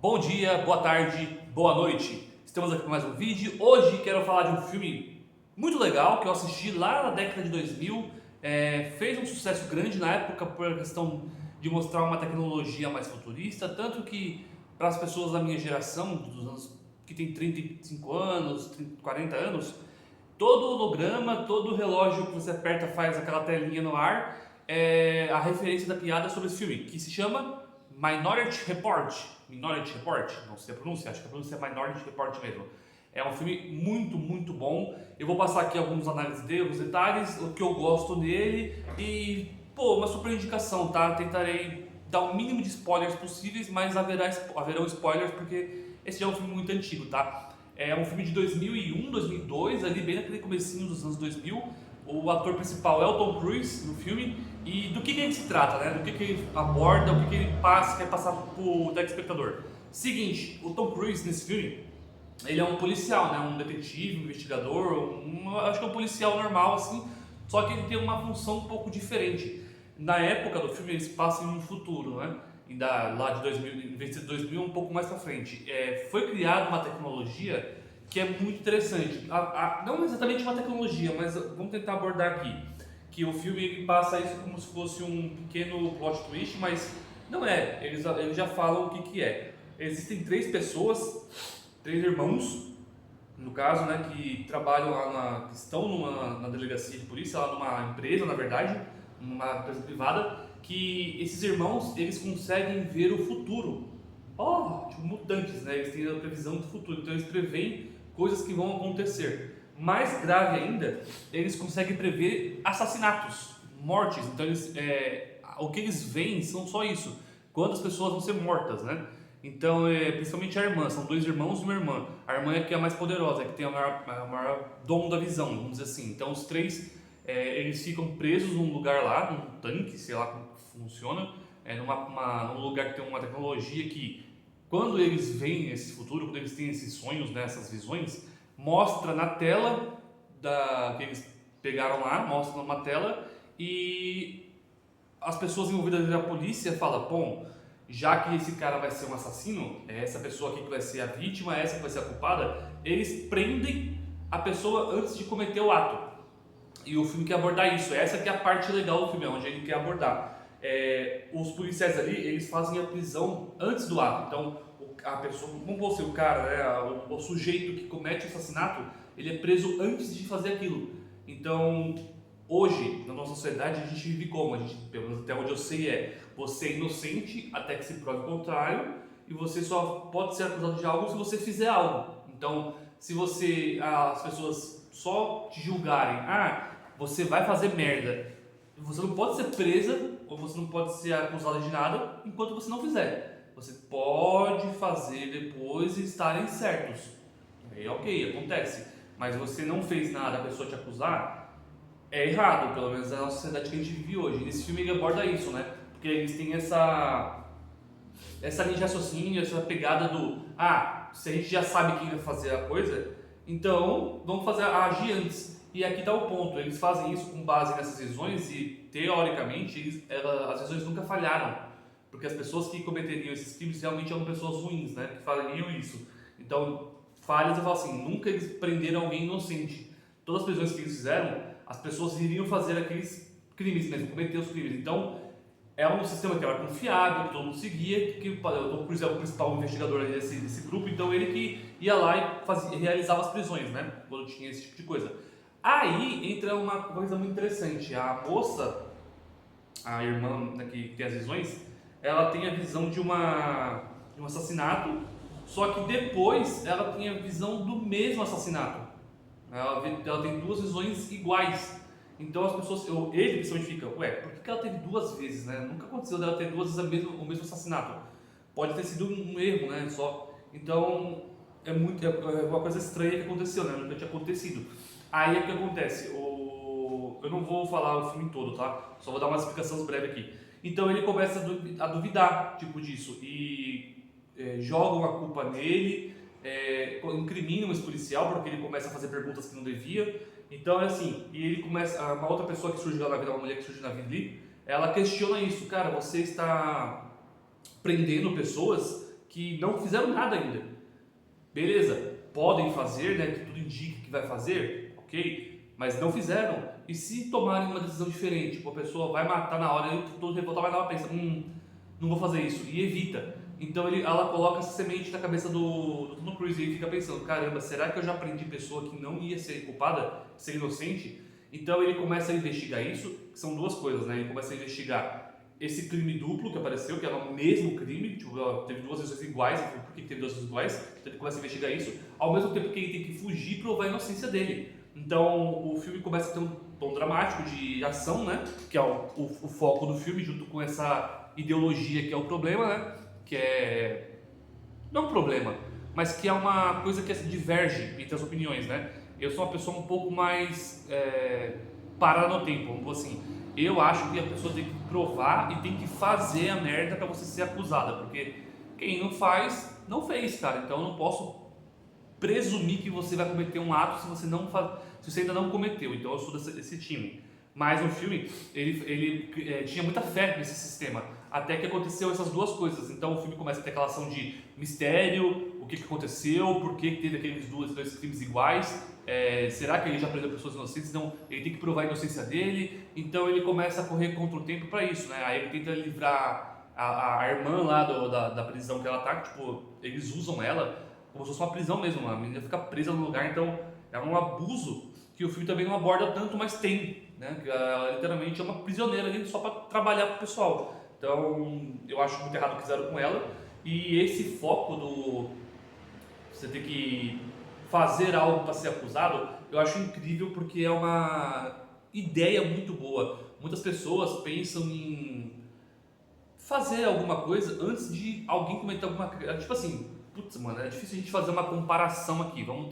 Bom dia, boa tarde, boa noite. Estamos aqui com mais um vídeo. Hoje quero falar de um filme muito legal que eu assisti lá na década de 2000. Fez um sucesso grande na época por questão de mostrar uma tecnologia mais futurista, tanto que para as pessoas da minha geração, dos anos que tem 35 anos, 30, 40 anos, todo holograma, todo relógio que você aperta faz aquela telinha no ar. A referência da piada sobre esse filme, que se chama Minority Report. Minority Report, não sei a pronúncia, acho que a pronúncia é Minority Report mesmo. É um filme muito, muito bom. Eu vou passar aqui algumas análises dele, alguns detalhes, o que eu gosto nele e, uma super indicação, tá? Tentarei dar o mínimo de spoilers possíveis, mas haverão spoilers porque esse já é um filme muito antigo, tá? É um filme de 2001, 2002, ali bem naquele comecinho dos anos 2000. O ator principal é o Tom Cruise no filme. E do que ele se trata, né? Do que ele aborda, o que ele quer passar pro telespectador. Seguinte, o Tom Cruise nesse filme, ele é um policial, né? Um detetive, um investigador, acho que é um policial normal, assim, só que ele tem uma função um pouco diferente. Na época do filme, eles passam em um futuro, né? Lá de 2000, em vez de 2000, um pouco mais pra frente. Foi criada uma tecnologia que é muito interessante. Não exatamente uma tecnologia, mas vamos tentar abordar aqui. Que o filme ele passa isso como se fosse um pequeno plot twist, mas não é. Eles já falam o que é. Existem três pessoas, três irmãos, no caso, né, que trabalham lá que estão na delegacia de polícia, lá numa empresa, na verdade, numa empresa privada, que esses irmãos, eles conseguem ver o futuro. Tipo mutantes, né? Eles têm a previsão do futuro, então eles preveem coisas que vão acontecer. Mais grave ainda, eles conseguem prever assassinatos, mortes. Então o que eles veem são só isso, quantas pessoas vão ser mortas, né? Então, principalmente a irmã, são dois irmãos e uma irmã. A irmã é que é a mais poderosa, é que tem a maior dom da visão, vamos dizer assim. Então os três, eles ficam presos num lugar lá, num tanque, sei lá como funciona, num lugar que tem uma tecnologia que, quando eles veem esse futuro, quando eles têm esses sonhos, né, essas visões, mostra na tela que eles pegaram lá, mostra numa tela e as pessoas envolvidas na polícia falam, bom, já que esse cara vai ser um assassino, essa pessoa aqui que vai ser a vítima, essa que vai ser a culpada, eles prendem a pessoa antes de cometer o ato. E o filme quer abordar isso, essa que é a parte legal do filme, onde ele quer abordar. Os policiais ali, eles fazem a prisão antes do ato, então a pessoa, vamos pôr assim, o cara, né, o sujeito que comete o assassinato, ele é preso antes de fazer aquilo. Então, hoje, na nossa sociedade, a gente vive como? Pelo menos até onde eu sei você é inocente até que se prove o contrário e você só pode ser acusado de algo se você fizer algo. Então, se as pessoas só te julgarem, você vai fazer merda, você não pode ser presa ou você não pode ser acusado de nada enquanto você não fizer. Você pode fazer depois e estarem certos. Ok, acontece. Mas você não fez nada, a pessoa te acusar, é errado, pelo menos na nossa sociedade que a gente vive hoje. Nesse filme ele aborda isso, né? Porque eles têm essa linha de raciocínio, essa pegada do se a gente já as vai fazer a coisa, então vamos agir antes. E aqui está o ponto, eles fazem isso com base nessas visões e, teoricamente, as visões nunca falharam. Porque as pessoas que cometeriam esses crimes realmente eram pessoas ruins, né? Que fariam isso. Então, falhas, eu falo assim, nunca eles prenderam alguém inocente. Todas as prisões que eles fizeram, as pessoas iriam fazer aqueles crimes mesmo, cometer os crimes. Então, é um sistema que era confiável, que todo mundo seguia, que o Tom Cruise é o principal investigador desse grupo, então ele que ia lá e realizava as prisões, né? Quando tinha esse tipo de coisa. Aí entra uma coisa muito interessante. A moça, a irmã, né, que tem as visões, ela tem a visão de um assassinato, só que depois ela tem a visão do mesmo assassinato. Ela tem duas visões iguais. Então as pessoas, ele principalmente fica, por que ela teve duas vezes, né? Nunca aconteceu dela ter duas vezes o mesmo assassinato. Pode ter sido um erro, né? Só. Então é uma coisa estranha que aconteceu, né? Nunca tinha acontecido. Aí o que acontece? Eu não vou falar o filme todo, tá? Só vou dar uma explicação breve aqui. Então ele começa a duvidar disso e jogam a culpa nele, incriminam esse policial porque ele começa a fazer perguntas que não devia. Então é assim, e ele começa, uma outra pessoa que surge lá na vida, uma mulher que surge na vida ali, ela questiona isso, cara, você está prendendo pessoas que não fizeram nada ainda. Beleza, podem fazer, né, que tudo indica que vai fazer, ok, mas não fizeram. E se tomarem uma decisão diferente, tipo, a pessoa vai matar na hora, e todo revoltado vai lá e pensa, não vou fazer isso, e evita. Então ela coloca essa semente na cabeça do Tom Cruise e ele fica pensando, caramba, será que eu já aprendi pessoa que não ia ser culpada, ser inocente? Então ele começa a investigar isso, que são duas coisas, né? Ele começa a investigar esse crime duplo que apareceu, que era o mesmo crime, tipo, teve duas vezes iguais, por que teve duas vezes iguais? Então ele começa a investigar isso, ao mesmo tempo que ele tem que fugir e provar a inocência dele. Então o filme começa a ter um tom dramático de ação, né? Que é o foco do filme, junto com essa ideologia que é o problema, né? Que é, não um problema, mas que é uma coisa que diverge entre as opiniões, né? Eu sou uma pessoa um pouco mais parada no tempo, vamos dizer assim. Eu acho que a pessoa tem que provar e tem que fazer a merda pra você ser acusada, porque quem não faz, não fez, cara. Então eu não posso presumir que você vai cometer um ato se você não faz, se você ainda não cometeu. Então eu sou desse time. Mas no filme ele tinha muita fé nesse sistema, até que aconteceu essas duas coisas. Então o filme começa a ter aquela ação de mistério, o que aconteceu, por que teve aqueles dois crimes iguais, será que ele já prendeu pessoas inocentes? Não, ele tem que provar a inocência dele. Então ele começa a correr contra o tempo para isso, né? Aí ele tenta livrar a irmã lá da prisão que ela tá, que, tipo, eles usam ela como se fosse uma prisão mesmo, a menina fica presa no lugar, então é um abuso que o filme também não aborda tanto, mas tem, né? Que ela literalmente é uma prisioneira ali só para trabalhar pro pessoal. Então eu acho muito errado o que fizeram com ela, e esse foco do você ter que fazer algo para ser acusado, eu acho incrível porque é uma ideia muito boa. Muitas pessoas pensam em fazer alguma coisa antes de alguém cometer alguma coisa. Tipo assim, putz, mano, é difícil a gente fazer uma comparação aqui. Vamos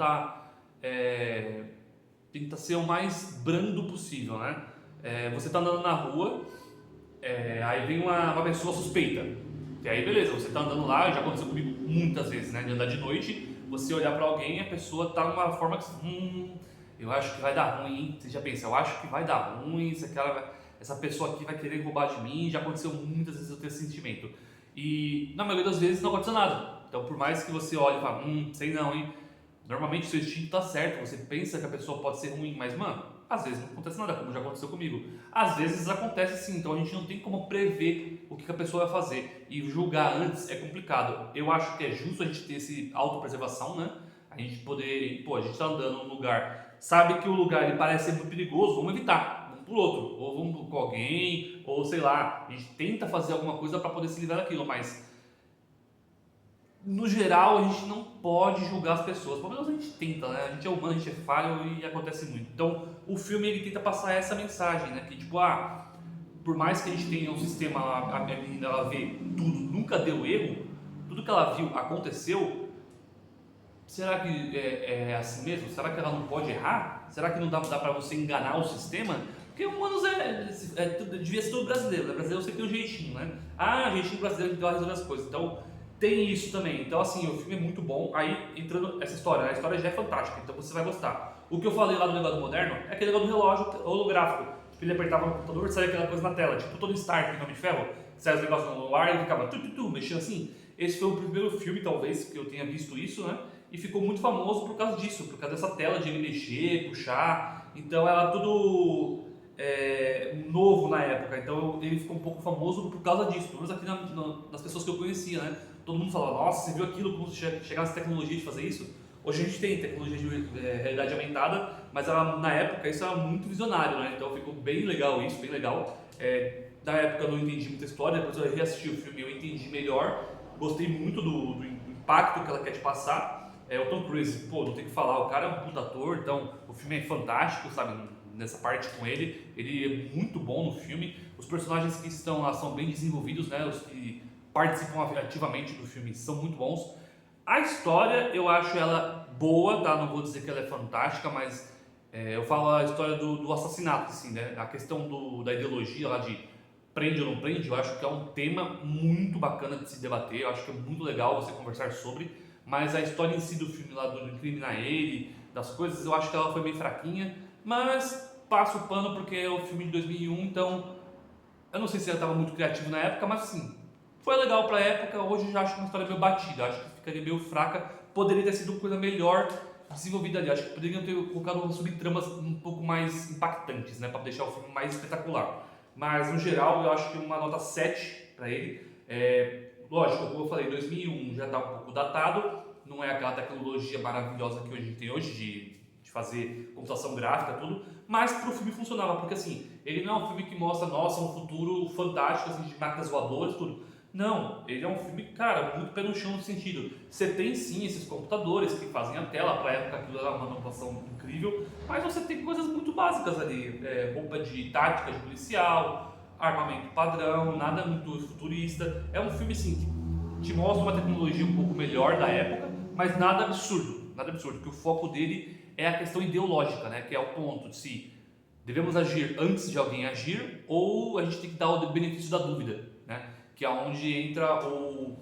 tentar ser o mais brando possível, né? Você tá andando na rua, aí vem uma pessoa suspeita. E aí, beleza, você tá andando lá, já aconteceu comigo muitas vezes, né? De andar de noite, você olhar pra alguém e a pessoa tá numa forma que eu acho que vai dar ruim, hein? Você já pensa, eu acho que vai dar ruim, essa pessoa aqui vai querer roubar de mim. Já aconteceu muitas vezes eu ter esse sentimento. E na maioria das vezes não aconteceu nada. Então, por mais que você olhe e fale, sei não, hein? Normalmente o seu instinto tá certo, você pensa que a pessoa pode ser ruim, mas, mano, às vezes não acontece nada, como já aconteceu comigo. Às vezes acontece sim, então a gente não tem como prever o que a pessoa vai fazer. E julgar antes é complicado. Eu acho que é justo a gente ter esse autopreservação, né? A gente poder, a gente tá andando num lugar, sabe que o lugar ele parece ser muito perigoso, vamos evitar, vamos pro outro, ou vamos com alguém, ou sei lá, a gente tenta fazer alguma coisa para poder se livrar daquilo, mas no geral, a gente não pode julgar as pessoas. Pelo menos a gente tenta, né? A gente é humano, a gente é falho e acontece muito. Então, o filme ele tenta passar essa mensagem, né? Que tipo, por mais que a gente tenha um sistema, a menina ela vê tudo, nunca deu erro, tudo que ela viu aconteceu. Será que é assim mesmo? Será que ela não pode errar? Será que não dá pra você enganar o sistema? Porque humanos devia ser todo brasileiro, né? Brasileiro você tem um jeitinho, né? Jeitinho brasileiro que vai resolver as coisas. Então, tem isso também. Então, assim, o filme é muito bom. Aí, entrando essa história, a história já é fantástica, então você vai gostar. O que eu falei lá do negócio moderno é aquele negócio do relógio holográfico. Tipo, ele apertava no computador e saía aquela coisa na tela. Tipo, Tony Stark, no Homem de Ferro, saia os negócios no ar e ficava mexendo assim. Esse foi o primeiro filme, talvez, que eu tenha visto isso, né? E ficou muito famoso por causa disso, por causa dessa tela de ele mexer, puxar. Então, era tudo novo na época. Então, ele ficou um pouco famoso por causa disso. Pelo menos aqui nas pessoas que eu conhecia, né? Todo mundo falava, nossa, você viu aquilo, como chegar nessa tecnologia de fazer isso? Hoje a gente tem tecnologia de realidade aumentada, mas na época isso era muito visionário, né? Então ficou bem legal isso, bem legal. Na época eu não entendi muita história, depois eu reassisti o filme e eu entendi melhor. Gostei muito do impacto que ela quer te passar. O Tom Cruise, não tem o que falar, o cara é um puta ator, então o filme é fantástico, sabe? Nessa parte com ele é muito bom no filme. Os personagens que estão lá são bem desenvolvidos, né? Os que participam ativamente do filme são muito bons. A história, eu acho ela boa, tá? Não vou dizer que ela é fantástica, mas eu falo a história do assassinato, assim, né? A questão da ideologia lá de prende ou não prende, eu acho que é um tema muito bacana de se debater, eu acho que é muito legal você conversar sobre, mas a história em si do filme lá, do incriminar ele, das coisas, eu acho que ela foi bem fraquinha, mas passo o pano porque é o filme de 2001, então eu não sei se ela estava muito criativo na época, mas assim, Foi legal pra época, hoje eu já acho uma história meio batida, acho que ficaria meio fraca, poderia ter sido uma coisa melhor desenvolvida ali, acho que poderiam ter colocado umas subtramas um pouco mais impactantes, né, pra deixar o filme mais espetacular. Mas no geral eu acho que uma nota 7 pra ele. Lógico, como eu falei, 2001 já tá um pouco datado, não é aquela tecnologia maravilhosa que a gente tem hoje de fazer computação gráfica, tudo, mas pro filme funcionava, porque assim, ele não é um filme que mostra, nossa, um futuro fantástico, assim, de máquinas voadoras, tudo. Não, ele é um filme, cara, muito pé no chão no sentido. Você tem sim esses computadores que fazem a tela, pra época aquilo era uma inovação incrível, mas você tem coisas muito básicas ali, roupa de tática de policial, armamento padrão, nada muito futurista. É um filme assim que te mostra uma tecnologia um pouco melhor da época, mas nada absurdo, que o foco dele é a questão ideológica, né? Que é o ponto de se devemos agir antes de alguém agir ou a gente tem que dar o benefício da dúvida, né? Que é onde entra o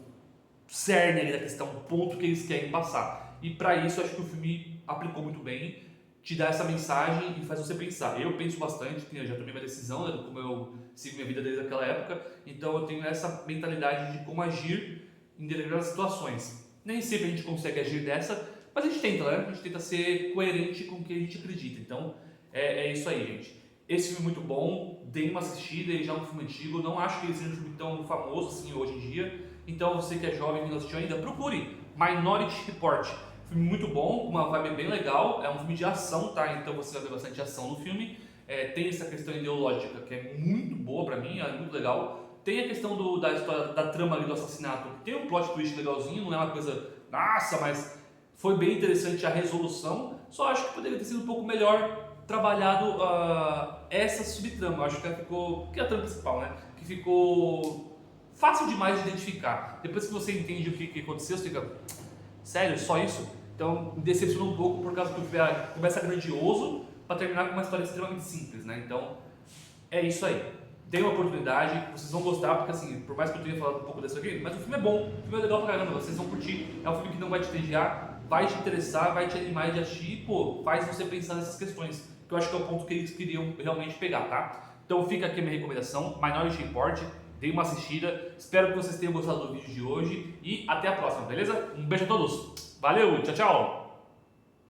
cerne ali da questão, o ponto que eles querem passar. E para isso acho que o filme aplicou muito bem, te dá essa mensagem e faz você pensar. Eu penso bastante, eu já tomei minha decisão, né, como eu sigo minha vida desde aquela época, então eu tenho essa mentalidade de como agir em determinadas situações. Nem sempre a gente consegue agir dessa, mas a gente tenta, né? A gente tenta ser coerente com o que a gente acredita. Então é isso aí, gente. Esse filme é muito bom, dei uma assistida, ele já é um filme antigo, não acho que ele seja um filme tão famoso assim hoje em dia. Então você que é jovem e não assistiu ainda, procure Minority Report. Filme muito bom, uma vibe bem legal, é um filme de ação, tá? Então você vai ver bastante ação no filme. Tem essa questão ideológica que é muito boa pra mim, é muito legal. Tem a questão da história, da trama ali do assassinato, tem um plot twist legalzinho, não é uma coisa, nossa, mas foi bem interessante a resolução. Só acho que poderia ter sido um pouco melhor trabalhado essa subtrama. Eu acho que ela ficou, que é a trama principal, né? Que ficou fácil demais de identificar. Depois que você entende o que aconteceu, você fica, sério, só isso? Então me decepcionou um pouco por causa que o filme começa grandioso para terminar com uma história extremamente simples, né? Então é isso aí. Dê uma oportunidade, vocês vão gostar, porque assim, por mais que eu tenha falado um pouco disso aqui, mas o filme é bom, o filme é legal pra caramba, vocês vão curtir. É um filme que não vai te entediar, vai te interessar, vai te animar de assistir e, pô, faz você pensar nessas questões, que eu acho que é o ponto que eles queriam realmente pegar, tá? Então fica aqui a minha recomendação, Minority Report, dê uma assistida, espero que vocês tenham gostado do vídeo de hoje e até a próxima, beleza? Um beijo a todos, valeu, tchau, tchau!